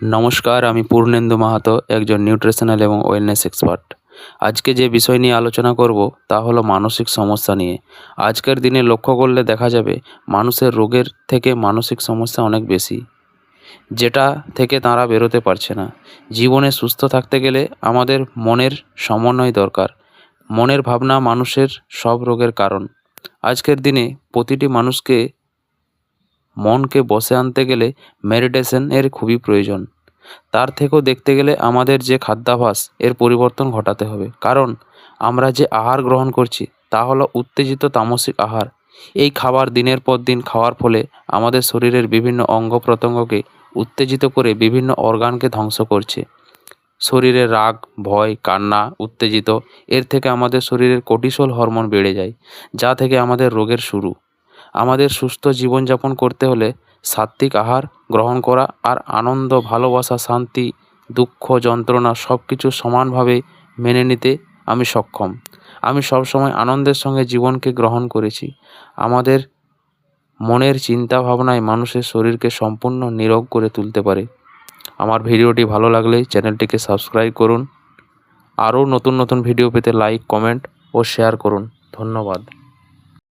নমস্কার, আমি পূর্ণেন্দু মাহাতো, একজন নিউট্রিশনাল এবং ওয়েলনেস এক্সপার্ট। আজকে যে বিষয় নিয়ে আলোচনা করব তা হলো মানসিক সমস্যা নিয়ে। আজকের দিনে লক্ষ্য করলে দেখা যাবে মানুষের রোগের থেকে মানসিক সমস্যা অনেক বেশি, যেটা থেকে তারা বেরোতে পারছে না। জীবনে সুস্থ থাকতে গেলে আমাদের মনের সমন্বয় দরকার। মনের ভাবনা মানুষের সব রোগের কারণ। আজকের দিনে প্রতিটি মানুষকে মনকে বশে আনতে গেলে মেডিটেশন এর খুবই প্রয়োজন। তার থেকেও দেখতে গেলে আমাদের যে খাদ্যাভ্যাস এর পরিবর্তন ঘটাতে হবে, কারণ আমরা যে আহার গ্রহণ করছি তা হলো উত্তেজিত তামসিক আহার। এই খাবার দিনের পর দিন খাওয়ার ফলে আমাদের শরীরের বিভিন্ন অঙ্গ প্রত্যঙ্গকে উত্তেজিত করে বিভিন্ন অর্গানকে ধ্বংস করছে। শরীরে রাগ, ভয়, কান্না, উত্তেজিত এর থেকে আমাদের শরীরের কর্টিসল হরমোন বেড়ে যায়, যা থেকে আমাদের রোগের শুরু। আমাদের সুস্থ জীবনযাপন করতে হলে সাত্ত্বিক আহার গ্রহণ করা আর আনন্দ, ভালোবাসা, শান্তি, দুঃখ, যন্ত্রণা সব কিছু সমানভাবে মেনে নিতে আমি সক্ষম। আমি সবসময় আনন্দের সঙ্গে জীবনকে গ্রহণ করেছি। আমাদের মনের চিন্তা ভাবনায় মানুষের শরীরকে সম্পূর্ণ নীরোগ করে তুলতে পারে। আমার ভিডিওটি ভালো লাগলে চ্যানেলটিকে সাবস্ক্রাইব করুন। আরও নতুন নতুন ভিডিও পেতে লাইক, কমেন্ট ও শেয়ার করুন। ধন্যবাদ।